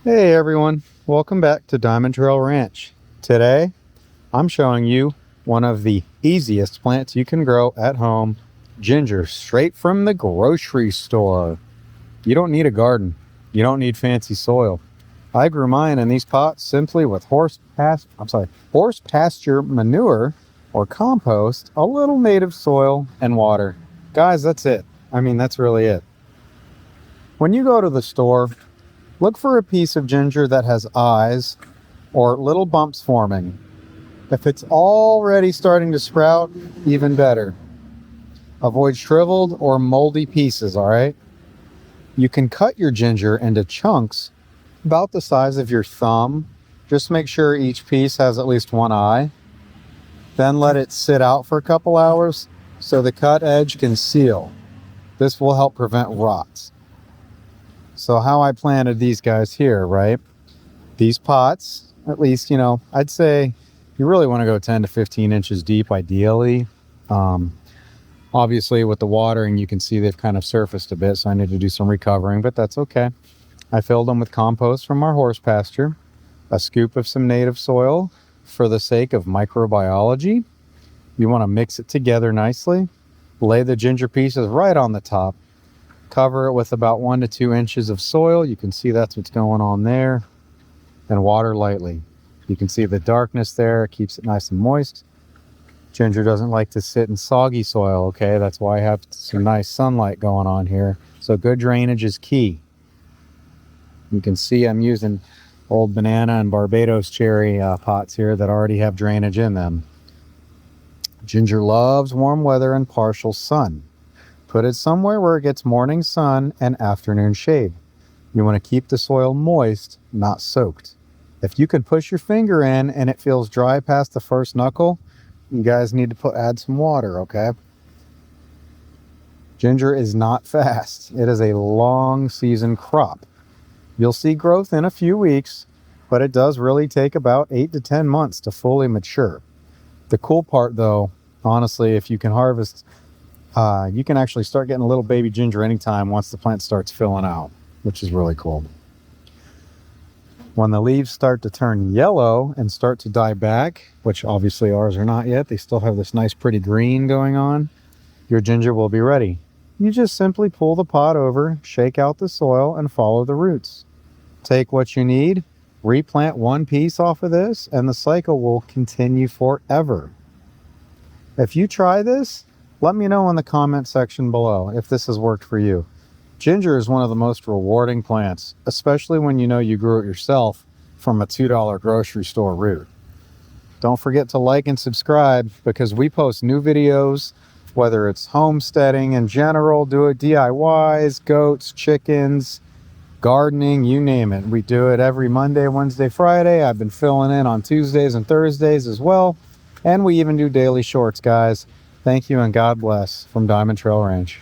Hey everyone, welcome back to DiamondTrail Ranch. Today, I'm showing you one of the easiest plants you can grow at home, ginger, straight from the grocery store. You don't need a garden. You don't need fancy soil. I grew mine in these pots simply with horse pasture manure or compost, a little native soil, and water. Guys, that's it. That's really it. When you go to the store, look for a piece of ginger that has eyes or little bumps forming. If it's already starting to sprout, even better. Avoid shriveled or moldy pieces, all right? You can cut your ginger into chunks about the size of your thumb. Just make sure each piece has at least one eye. Then let it sit out for a couple hours so the cut edge can seal. This will help prevent rots. So how I planted these guys here, right? These pots, at least, I'd say you really want to go 10 to 15 inches deep, ideally. Obviously, with the watering, you can see they've kind of surfaced a bit, so I need to do some recovering, but that's okay. I filled them with compost from our horse pasture, a scoop of some native soil for the sake of microbiology. You want to mix it together nicely. Lay the ginger pieces right on the top. Cover it with about 1 to 2 inches of soil. You can see that's what's going on there. And water lightly. You can see the darkness there. It keeps it nice and moist. Ginger doesn't like to sit in soggy soil, okay? That's why I have some nice sunlight going on here. So good drainage is key. You can see I'm using old banana and Barbados cherry pots here that already have drainage in them. Ginger loves warm weather and partial sun. Put it somewhere where it gets morning sun and afternoon shade. You want to keep the soil moist, not soaked. If you can push your finger in and it feels dry past the first knuckle, you guys need to add some water, okay? Ginger is not fast. It is a long season crop. You'll see growth in a few weeks, but it does really take about 8 to 10 months to fully mature. The cool part though, honestly, if you can harvest, you can actually start getting a little baby ginger anytime once the plant starts filling out, which is really cool. When the leaves start to turn yellow and start to die back, which obviously ours are not yet, they still have this nice pretty green going on, your ginger will be ready. You just simply pull the pot over, shake out the soil, and follow the roots. Take what you need, replant one piece off of this, and the cycle will continue forever. If you try this, let me know in the comment section below if this has worked for you. Ginger is one of the most rewarding plants, especially when you know you grew it yourself from a $2 grocery store root. Don't forget to like and subscribe because we post new videos, whether it's homesteading in general, do it DIYs, goats, chickens, gardening, you name it. We do it every Monday, Wednesday, Friday. I've been filling in on Tuesdays and Thursdays as well. And we even do daily shorts, guys. Thank you and God bless from DiamondTrail Ranch.